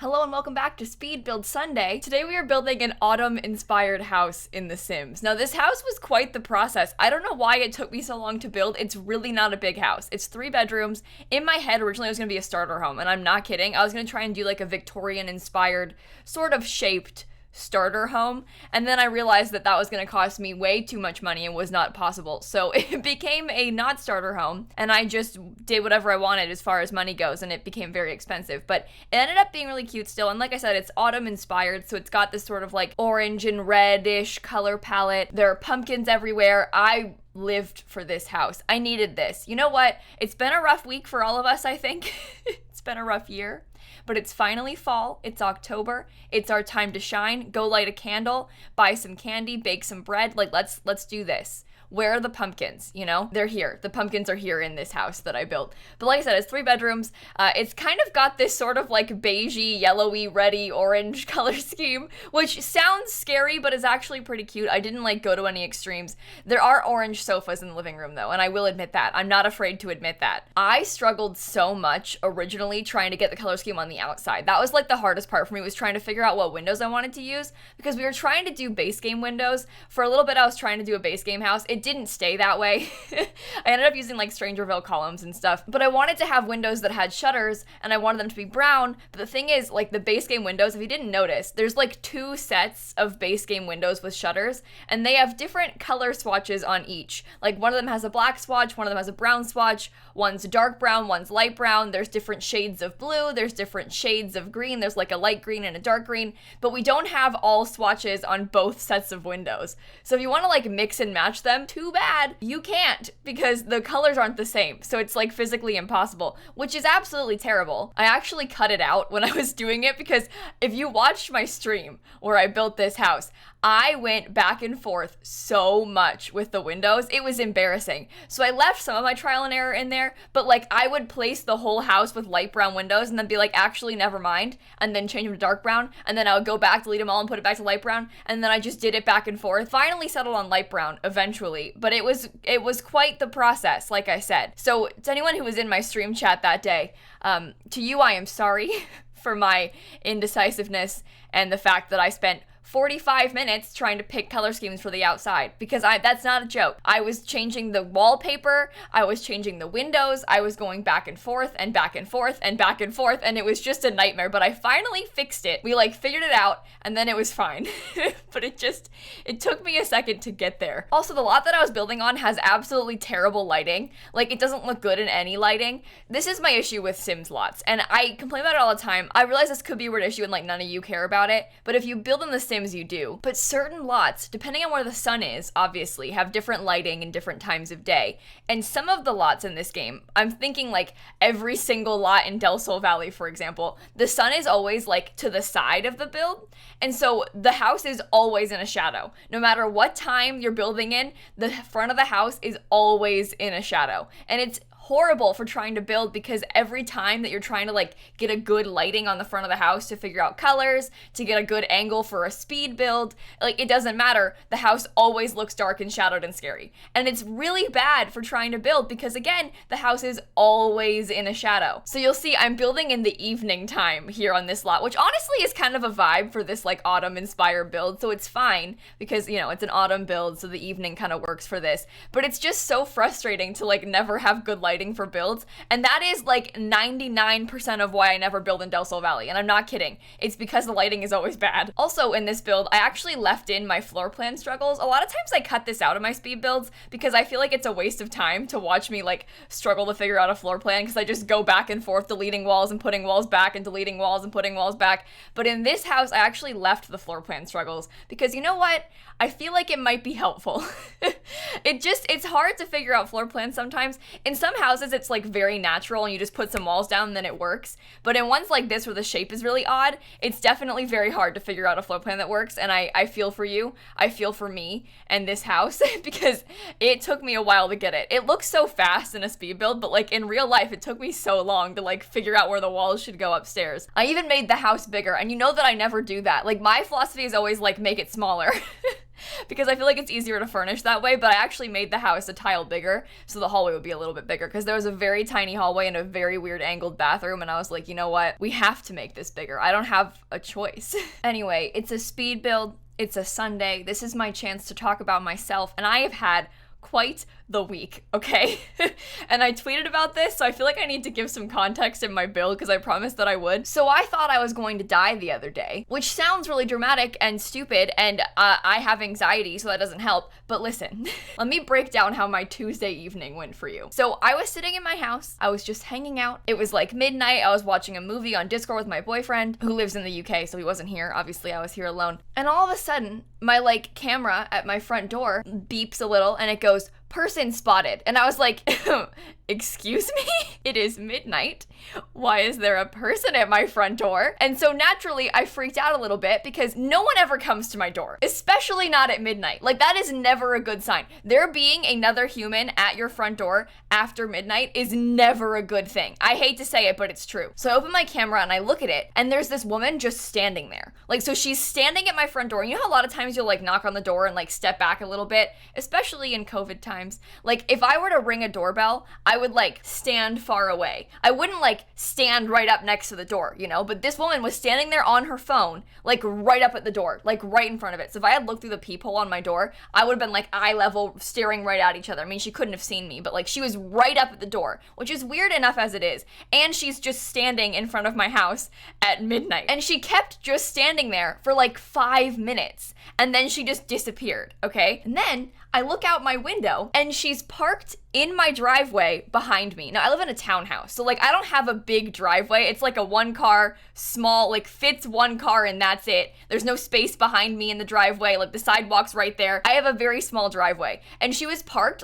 Hello and welcome back to Speed Build Sunday. Today we are building an autumn-inspired house in The Sims. Now this house was quite the process. I don't know why it took me so long to build. It's really not a big house. It's 3 bedrooms. In my head, originally it was going to be a starter home, and I'm not kidding. I was going to try and do like a Victorian-inspired, sort of shaped starter home, and then I realized that that was going to cost me way too much money and was not possible, so it became a not starter home, and I just did whatever I wanted as far as money goes, and it became very expensive, but it ended up being really cute still. And like I said, it's autumn inspired, so it's got this sort of like orange and reddish color palette. There are pumpkins everywhere. I lived for this house. I needed this. You know what? It's been a rough week for all of us, I think. It's been a rough year. But it's finally fall, it's October, it's our time to shine. Go light a candle, buy some candy, bake some bread. Like, let's do this. Where are the pumpkins? You know, they're here. The pumpkins are here in this house that I built. But like I said, it's 3 bedrooms. It's kind of got this sort of like beigey, yellowy, reddy, orange color scheme, which sounds scary, but is actually pretty cute. I didn't like go to any extremes. There are orange sofas in the living room though, and I will admit that. I'm not afraid to admit that. I struggled so much originally trying to get the color scheme on the outside. That was like the hardest part for me, was trying to figure out what windows I wanted to use, because we were trying to do base game windows. For a little bit I was trying to do a base game house. It didn't stay that way. I ended up using like Strangerville columns and stuff, but I wanted to have windows that had shutters and I wanted them to be brown. But the thing is, like the base game windows, if you didn't notice, there's like 2 sets of base game windows with shutters, and they have different color swatches on each. Like one of them has a black swatch, one of them has a brown swatch, one's dark brown, one's light brown. There's different shades of blue, there's different shades of green, there's like a light green and a dark green, but we don't have all swatches on both sets of windows. So if you want to like mix and match them, too bad, you can't, because the colors aren't the same. So it's like physically impossible, which is absolutely terrible. I actually cut it out when I was doing it, because if you watched my stream where I built this house, I went back and forth so much with the windows. It was embarrassing. So I left some of my trial and error in there, but like I would place the whole house with light brown windows and then be like, actually, never mind, and then change them to dark brown, and then I would go back, delete them all, and put it back to light brown, and then I just did it back and forth. Finally settled on light brown eventually, but it was quite the process, like I said. So to anyone who was in my stream chat that day, to you I am sorry for my indecisiveness and the fact that I spent 45 minutes trying to pick color schemes for the outside, because that's not a joke. I was changing the wallpaper, I was changing the windows, I was going back and forth and back and forth and back and forth, and it was just a nightmare, but I finally fixed it. We like figured it out, and then it was fine. But it took me a second to get there. Also, the lot that I was building on has absolutely terrible lighting. Like, it doesn't look good in any lighting. This is my issue with Sims lots, and I complain about it all the time. I realize this could be a weird issue and like none of you care about it, but if you build in the Sims, you do. But certain lots, depending on where the sun is, obviously, have different lighting in different times of day. And some of the lots in this game, I'm thinking like every single lot in Del Sol Valley, for example, the sun is always like to the side of the build. And so the house is always in a shadow. No matter what time you're building in, the front of the house is always in a shadow. And it's horrible for trying to build, because every time that you're trying to like get a good lighting on the front of the house to figure out colors, to get a good angle for a speed build, like it doesn't matter, the house always looks dark and shadowed and scary. And it's really bad for trying to build, because again, the house is always in a shadow. So you'll see I'm building in the evening time here on this lot, which honestly is kind of a vibe for this like autumn inspired build, so it's fine, because you know, it's an autumn build, so the evening kind of works for this. But it's just so frustrating to like never have good lighting for builds, and that is like 99% of why I never build in Del Sol Valley, and I'm not kidding. It's because the lighting is always bad. Also in this build, I actually left in my floor plan struggles. A lot of times I cut this out of my speed builds because I feel like it's a waste of time to watch me like struggle to figure out a floor plan, because I just go back and forth deleting walls and putting walls back and deleting walls and putting walls back. But in this house, I actually left the floor plan struggles, because you know what? I feel like it might be helpful. It's hard to figure out floor plans sometimes. In some houses, it's like very natural and you just put some walls down and then it works. But in ones like this where the shape is really odd, it's definitely very hard to figure out a floor plan that works. And I feel for you. I feel for me and this house because it took me a while to get it. It looks so fast in a speed build, but like in real life, it took me so long to like figure out where the walls should go upstairs. I even made the house bigger, and you know that I never do that. Like my philosophy is always like make it smaller. because I feel like it's easier to furnish that way, but I actually made the house a tile bigger, so the hallway would be a little bit bigger, because there was a very tiny hallway and a very weird angled bathroom, and I was like, you know what? We have to make this bigger. I don't have a choice. Anyway, it's a speed build. It's a Sunday. This is my chance to talk about myself, and I have had quite the week, okay? And I tweeted about this, so I feel like I need to give some context in my build because I promised that I would. So I thought I was going to die the other day, which sounds really dramatic and stupid, and I have anxiety, so that doesn't help. But listen, let me break down how my Tuesday evening went for you. So I was sitting in my house. I was just hanging out. It was like midnight. I was watching a movie on Discord with my boyfriend, who lives in the UK, so he wasn't here. Obviously, I was here alone. And all of a sudden, my camera at my front door beeps a little, and it goes, "Person spotted." And I was like, excuse me? It is midnight. Why is there a person at my front door? And so naturally, I freaked out a little bit because no one ever comes to my door, especially not at midnight. Like, that is never a good sign. There being another human at your front door after midnight is never a good thing. I hate to say it, but it's true. So I open my camera and I look at it, and there's this woman just standing there. So she's standing at my front door. You know how a lot of times you'll knock on the door and step back a little bit, especially in COVID times. If I were to ring a doorbell, I would stand far away. I wouldn't stand right up next to the door, but this woman was standing there on her phone, right up at the door, right in front of it. So if I had looked through the peephole on my door, I would have been eye level staring right at each other. I mean, she couldn't have seen me, but she was right up at the door, which is weird enough as it is. And she's just standing in front of my house at midnight. And she kept just standing there for 5 minutes. And then she just disappeared, okay? And then I look out my window and she's parked in my driveway behind me. Now, I live in a townhouse, so I don't have a big driveway. It's a one car, small, fits one car and that's it. There's no space behind me in the driveway. The sidewalk's right there. I have a very small driveway. And she was parked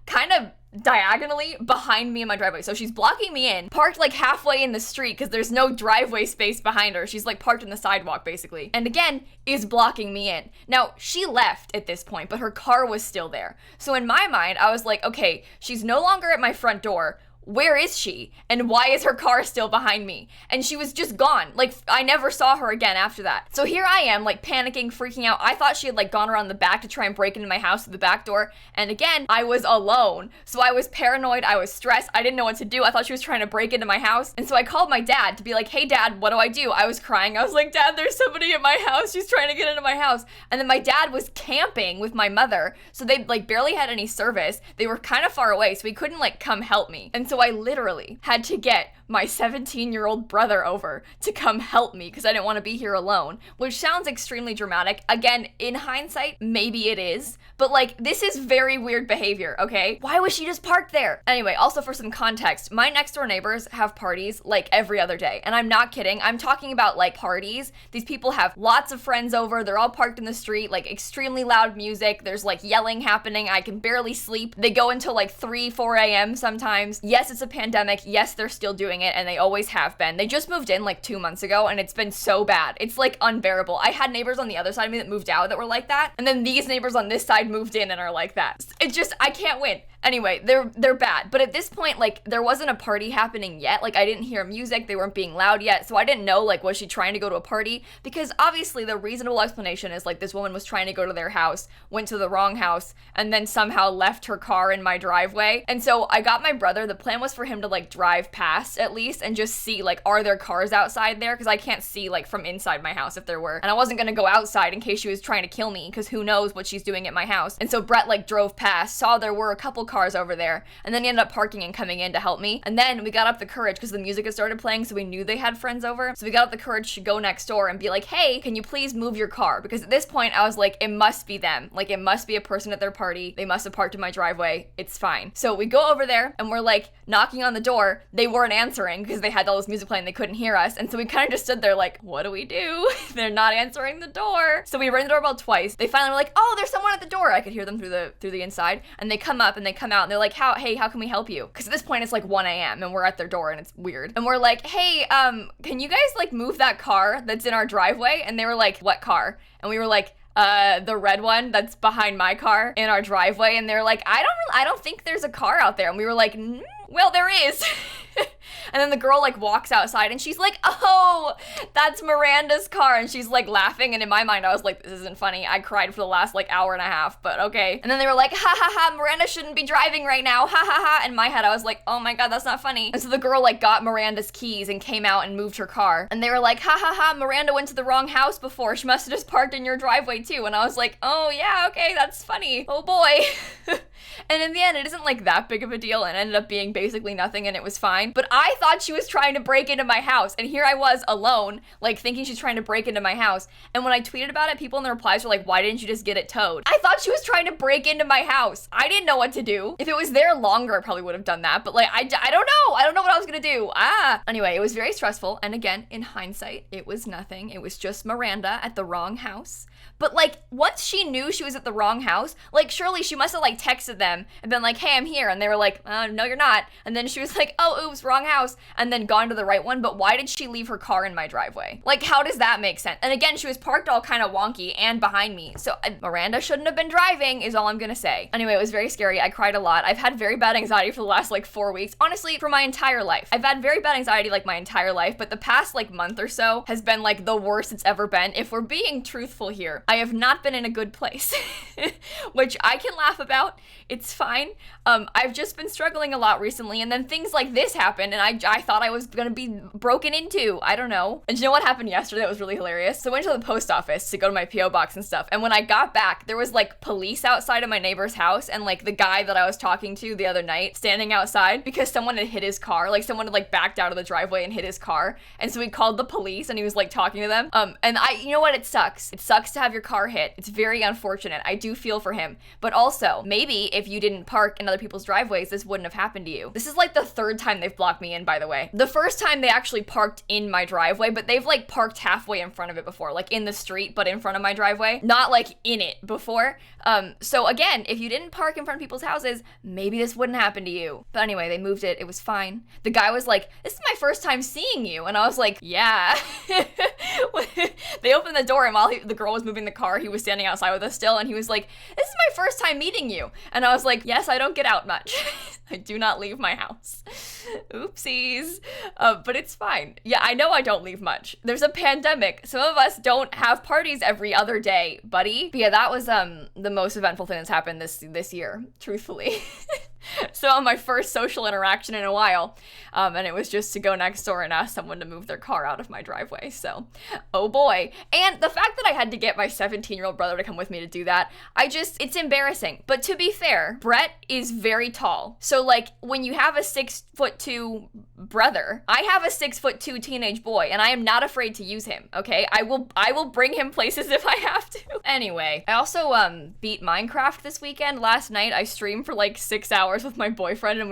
kind of diagonally behind me in my driveway. So she's blocking me in, parked halfway in the street because there's no driveway space behind her. She's parked in the sidewalk basically. And again, is blocking me in. Now, she left at this point, but her car was still there. So in my mind, I was like, okay, she's no longer at my front door. Where is she? And why is her car still behind me? And she was just gone. I never saw her again after that. So here I am, panicking, freaking out. I thought she had gone around the back to try and break into my house through the back door. And again, I was alone. So I was paranoid. I was stressed. I didn't know what to do. I thought she was trying to break into my house. And so I called my dad to be like, hey dad, what do I do? I was crying. I was like, Dad, there's somebody at my house. She's trying to get into my house. And then my dad was camping with my mother. So they barely had any service. They were kind of far away. So he couldn't come help me. And so I literally had to get my 17-year-old brother over to come help me because I didn't want to be here alone, which sounds extremely dramatic. Again, in hindsight, maybe it is, but this is very weird behavior, okay? Why was she just parked there? Anyway, also for some context, my next door neighbors have parties every other day, and I'm not kidding. I'm talking about parties. These people have lots of friends over. They're all parked in the street, extremely loud music. There's yelling happening. I can barely sleep. They go until 3, 4 a.m. sometimes. Yes, it's a pandemic. Yes, they're still doing it, and they always have been. They just moved in 2 months ago, and it's been so bad. It's unbearable. I had neighbors on the other side of me that moved out that were like that, and then these neighbors on this side moved in and are like that. It's just, I can't win. Anyway, they're bad. But at this point, there wasn't a party happening yet. I didn't hear music. They weren't being loud yet. So I didn't know, was she trying to go to a party? Because obviously the reasonable explanation is this woman was trying to go to their house, went to the wrong house, and then somehow left her car in my driveway. And so I got my brother. The plan was for him to drive past at least and just see are there cars outside there? Because I can't see from inside my house if there were. And I wasn't gonna go outside in case she was trying to kill me because who knows what she's doing at my house. And so Brett drove past, saw there were a couple cars over there, and then he ended up parking and coming in to help me. And then we got up the courage because the music had started playing, so we knew they had friends over. So we got up the courage to go next door and be like, hey, can you please move your car? Because at this point I was like, it must be them. It must be a person at their party. They must have parked in my driveway. It's fine. So we go over there and we're knocking on the door. They weren't answering because they had all this music playing. They couldn't hear us. And so we kind of just stood there what do we do? They're not answering the door. So we rang the doorbell twice. They finally were like, oh, there's someone at the door. I could hear them through the inside. And they come up and they come out and they're like, how can we help you? Because at this point it's 1 a.m. and we're at their door and it's weird. And we're like, hey, can you guys move that car that's in our driveway? And they were like, what car? And we were like, the red one that's behind my car in our driveway. And they're like, I don't think there's a car out there. And we were like, well, there is. And then the girl like walks outside and she's like, oh, that's Miranda's car. And she's like laughing. And in my mind, I was like, this isn't funny. I cried for the last like hour and a half, but okay. And then they were like, ha ha ha, Miranda shouldn't be driving right now. Ha ha ha. In my head, I was like, oh my God, that's not funny. And so the girl like got Miranda's keys and came out and moved her car. And they were like, ha ha ha, Miranda went to the wrong house before. She must have just parked in your driveway too. And I was like, oh yeah, okay, that's funny. Oh boy. And in the end, it isn't like that big of a deal and ended up being basically nothing and it was fine. But I thought she was trying to break into my house. And here I was alone, like thinking she's trying to break into my house. And when I tweeted about it, people in the replies were like, why didn't you just get it towed? I thought she was trying to break into my house. I didn't know what to do. If it was there longer, I probably would have done that. But like, I don't know. I don't know what I was gonna do. Anyway, it was very stressful. And again, in hindsight, it was nothing. It was just Miranda at the wrong house. But like, once she knew she was at the wrong house, like surely she must have like texted them and been like, hey, I'm here. And they were like, no, you're not. And then she was like, oh, oops, wrong house. And then gone to the right one. But why did she leave her car in my driveway? Like, how does that make sense? And again, she was parked all kind of wonky and behind me. So Miranda shouldn't have been driving is all I'm gonna say. Anyway, it was very scary. I cried a lot. I've had very bad anxiety for the last like 4 weeks. Honestly, for my entire life. I've had very bad anxiety like my entire life, but the past like month or so has been like the worst it's ever been. If we're being truthful here, I have not been in a good place, which I can laugh about. It's fine. I've just been struggling a lot recently, and then things like this happened, and I thought I was gonna be broken into. I don't know. And you know what happened yesterday that was really hilarious? So I went to the post office to go to my P.O. box and stuff, and when I got back, there was like police outside of my neighbor's house, and like the guy that I was talking to the other night standing outside because someone had hit his car. Like someone had like backed out of the driveway and hit his car, and so he called the police, and he was like talking to them. And you know what? It sucks. It sucks to have your car hit. It's very unfortunate. I do feel for him. But also, maybe if you didn't park in other people's driveways, this wouldn't have happened to you. This is like the third time they've blocked me in, by the way. The first time they actually parked in my driveway, but they've like parked halfway in front of it before, like in the street, but in front of my driveway, not like in it before. So again, if you didn't park in front of people's houses, maybe this wouldn't happen to you. But anyway, they moved it. It was fine. The guy was like, this is my first time seeing you. And I was like, yeah. They opened the door, and while the girl was moving the car, he was standing outside with us still, and he was like, this is my first time meeting you. And I was like, yes, I don't get out much. I do not leave my house. Oopsies. But it's fine. Yeah, I know I don't leave much. There's a pandemic. Some of us don't have parties every other day, buddy. But yeah, that was the most eventful thing that's happened this year, truthfully. So on my first social interaction in a while, and it was just to go next door and ask someone to move their car out of my driveway. So, oh boy. And the fact that I had to get my 17-year-old brother to come with me to do that, it's embarrassing. But to be fair, Brett is very tall. So like when you have a 6'2" brother, I have a 6'2" teenage boy, and I am not afraid to use him, okay? I will bring him places if I have to. Anyway, I also beat Minecraft this weekend. Last night I streamed for like 6 hours with my boyfriend, and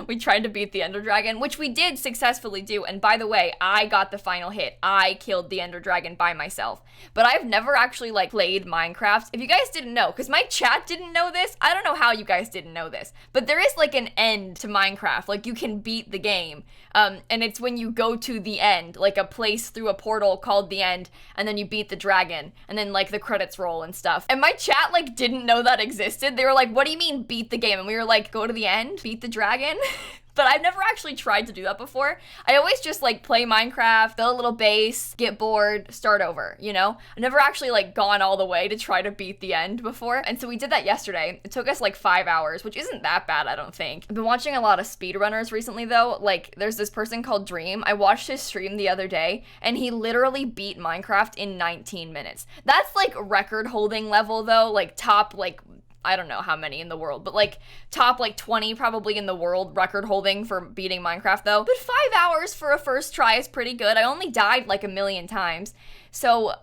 we tried to beat the Ender Dragon, which we did successfully do. And by the way, I got the final hit. I killed the Ender Dragon by myself. But I've never actually like played Minecraft. If you guys didn't know, because my chat didn't know this, I don't know how you guys didn't know this, but there is like an end to Minecraft. Like you can beat the game. And it's when you go to the end, like a place through a portal called the end, and then you beat the dragon, and then like the credits roll and stuff. And my chat like didn't know that existed. They were like, what do you mean beat the game? And we were like, go to the end, beat the dragon. But I've never actually tried to do that before. I always just like play Minecraft, build a little base, get bored, start over, you know? I've never actually like gone all the way to try to beat the end before. And so we did that yesterday. It took us like 5 hours, which isn't that bad, I don't think. I've been watching a lot of speedrunners recently though. Like there's this person called Dream. I watched his stream the other day, and he literally beat Minecraft in 19 minutes. That's like record holding level though, like top like I don't know how many in the world, but like top like 20 probably in the world record holding for beating Minecraft though. But 5 hours for a first try is pretty good. I only died like a million times. So,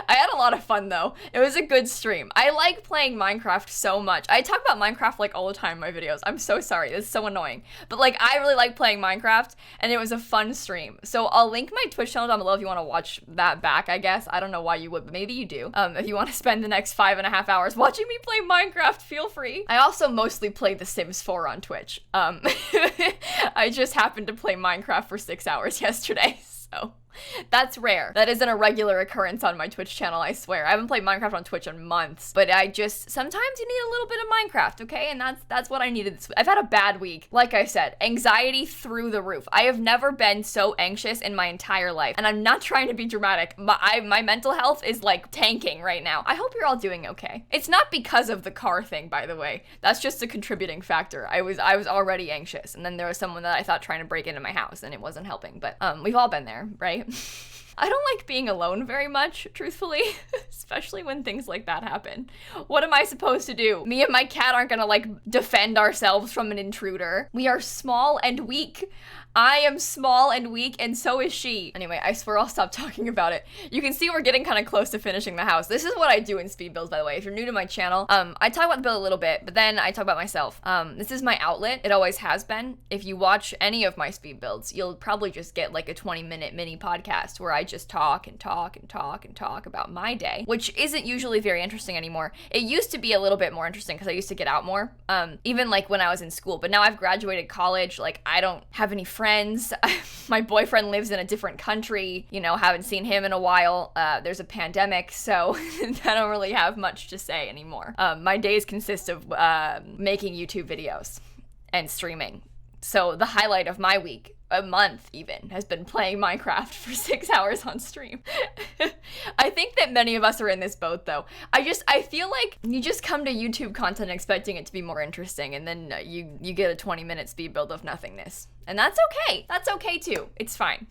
I had a lot of fun though. It was a good stream. I like playing Minecraft so much. I talk about Minecraft like all the time in my videos. I'm so sorry. It's so annoying. But like I really like playing Minecraft, and it was a fun stream. So I'll link my Twitch channel down below if you want to watch that back, I guess. I don't know why you would, but maybe you do. If you want to spend the next 5.5 hours watching me play Minecraft, feel free. I also mostly play The Sims 4 on Twitch. I just happened to play Minecraft for 6 hours yesterday, so That's rare. That isn't a regular occurrence on my Twitch channel, I swear. I haven't played Minecraft on Twitch in months, but sometimes you need a little bit of Minecraft, okay? And that's what I needed this week. I've had a bad week. Like I said, anxiety through the roof. I have never been so anxious in my entire life, and I'm not trying to be dramatic. My mental health is like tanking right now. I hope you're all doing okay. It's not because of the car thing, by the way. That's just a contributing factor. I was already anxious, and then there was someone that I thought trying to break into my house, and it wasn't helping. But we've all been there, right? I don't like being alone very much, truthfully, especially when things like that happen. What am I supposed to do? Me and my cat aren't gonna like defend ourselves from an intruder. We are small and weak. I am small and weak, and so is she. Anyway, I swear I'll stop talking about it. You can see we're getting kind of close to finishing the house. This is what I do in speed builds, by the way. If you're new to my channel, I talk about the build a little bit, but then I talk about myself. This is my outlet. It always has been. If you watch any of my speed builds, you'll probably just get like a 20-minute mini podcast where I just talk and talk and talk and talk about my day, which isn't usually very interesting anymore. It used to be a little bit more interesting because I used to get out more, even like when I was in school, but now I've graduated college. Like I don't have any friends. My boyfriend lives in a different country, haven't seen him in a while. There's a pandemic, so I don't really have much to say anymore. My days consist of making YouTube videos and streaming. So the highlight of my week, a month even, has been playing Minecraft for 6 hours on stream. I think that many of us are in this boat though. I feel like you just come to YouTube content expecting it to be more interesting, and then you get a 20-minute speed build of nothingness. And that's okay. That's okay too. It's fine.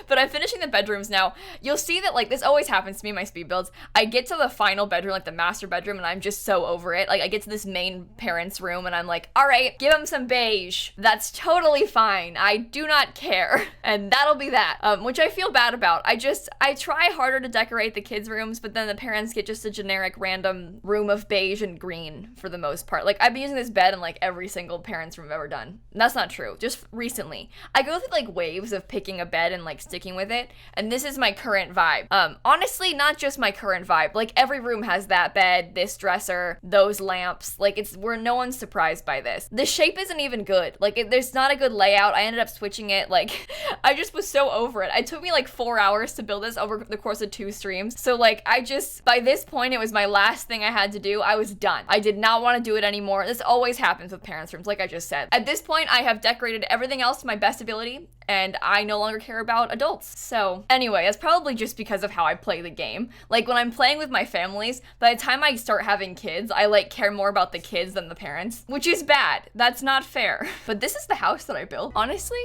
But I'm finishing the bedrooms now. You'll see that like this always happens to me in my speed builds. I get to the final bedroom, like the master bedroom, and I'm just so over it. Like I get to this main parents' room and I'm like, all right, give them some beige. That's totally fine. I do not care. And that'll be that, which I feel bad about. I try harder to decorate the kids' rooms, but then the parents get just a generic random room of beige and green for the most part. Like I've been using this bed in like every single parents' room I've ever done. And that's not true. Just recently. I go through like waves of picking a bed and like sticking with it, and this is my current vibe. Honestly, not just my current vibe. Like every room has that bed, this dresser, those lamps. Like no one's surprised by this. The shape isn't even good. Like there's not a good layout. I ended up switching it. Like I just was so over it. It took me like 4 hours to build this over the course of 2 streams. So like by this point, it was my last thing I had to do. I was done. I did not want to do it anymore. This always happens with parents' rooms, like I just said. At this point, I have decorated everything else to my best ability, and I no longer care about adults. So anyway, it's probably just because of how I play the game. Like when I'm playing with my families, by the time I start having kids, I like care more about the kids than the parents, which is bad. That's not fair. But this is the house that I built. Honestly,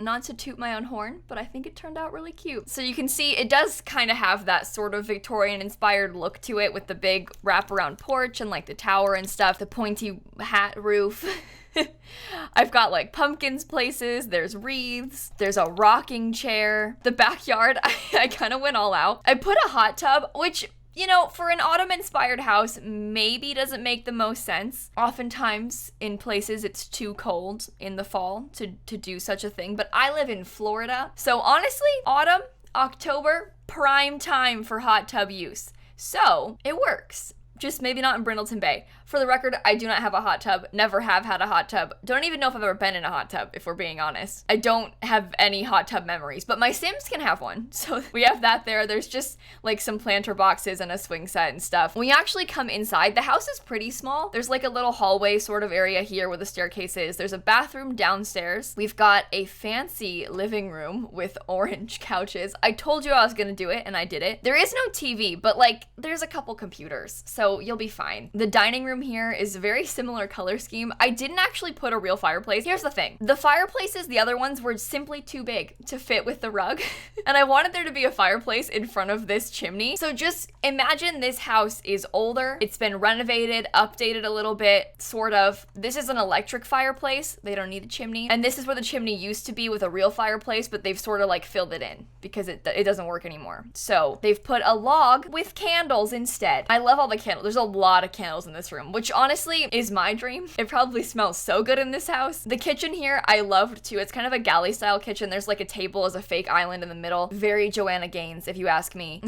not to toot my own horn, but I think it turned out really cute. So you can see it does kind of have that sort of Victorian inspired look to it with the big wraparound porch and like the tower and stuff, the pointy hat roof. I've got like pumpkins places, there's wreaths, there's a rocking chair. The backyard, I kind of went all out. I put a hot tub, which, for an autumn-inspired house, maybe doesn't make the most sense. Oftentimes, in places, it's too cold in the fall to do such a thing, but I live in Florida. So honestly, autumn, October, prime time for hot tub use. So it works. Just maybe not in Brindleton Bay. For the record, I do not have a hot tub, never have had a hot tub. Don't even know if I've ever been in a hot tub, if we're being honest. I don't have any hot tub memories, but my Sims can have one. So we have that there. There's just like some planter boxes and a swing set and stuff. When you actually come inside, the house is pretty small. There's like a little hallway sort of area here where the staircase is. There's a bathroom downstairs. We've got a fancy living room with orange couches. I told you I was gonna do it, and I did it. There is no TV, but like there's a couple computers, so you'll be fine. The dining room here is a very similar color scheme. I didn't actually put a real fireplace. Here's the thing. The fireplaces, the other ones, were simply too big to fit with the rug. And I wanted there to be a fireplace in front of this chimney. So just imagine this house is older. It's been renovated, updated a little bit, sort of. This is an electric fireplace. They don't need a chimney. And this is where the chimney used to be with a real fireplace, but they've sort of like filled it in because it doesn't work anymore. So they've put a log with candles instead. I love all the candles candles. There's a lot of candles in this room, which honestly is my dream. It probably smells so good in this house. The kitchen here, I loved too. It's kind of a galley style kitchen. There's like a table as a fake island in the middle. Very Joanna Gaines, if you ask me.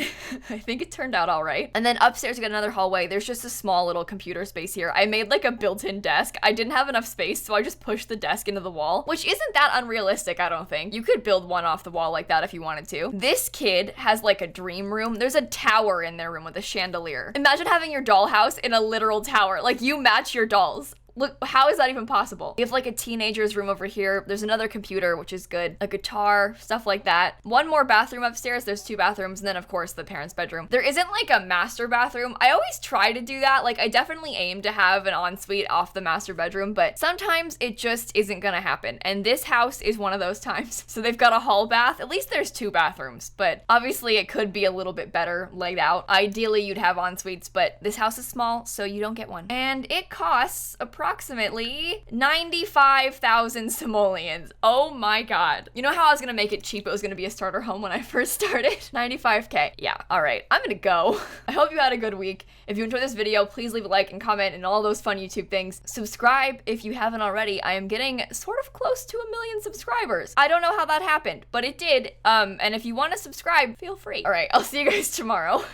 I think it turned out all right. And then upstairs, we got another hallway. There's just a small little computer space here. I made like a built-in desk. I didn't have enough space, so I just pushed the desk into the wall, which isn't that unrealistic, I don't think. You could build one off the wall like that if you wanted to. This kid has like a dream room. There's a tower in their room with a chandelier. Imagine having your dollhouse in a literal tower. Like, you match your dolls. Look, how is that even possible? We have like a teenager's room over here. There's another computer, which is good. A guitar, stuff like that. One more bathroom upstairs. There's 2 bathrooms. And then of course the parents' bedroom. There isn't like a master bathroom. I always try to do that. Like, I definitely aim to have an ensuite off the master bedroom, but sometimes it just isn't gonna happen. And this house is one of those times. So they've got a hall bath. At least there's 2 bathrooms, but obviously it could be a little bit better laid out. Ideally you'd have ensuites, but this house is small, so you don't get one. And it costs approximately 95,000 simoleons. Oh my god. You know how I was gonna make it cheap? It was gonna be a starter home when I first started. 95k. Yeah, all right. I'm gonna go. I hope you had a good week. If you enjoyed this video, please leave a like and comment and all those fun YouTube things. Subscribe if you haven't already. I am getting sort of close to 1 million subscribers. I don't know how that happened, but it did. And if you want to subscribe, feel free. All right, I'll see you guys tomorrow.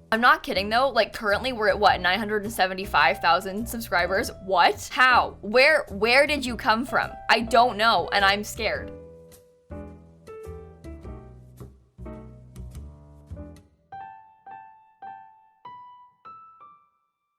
I'm not kidding though, like currently we're at what, 975,000 subscribers? What? How? Where did you come from? I don't know, and I'm scared.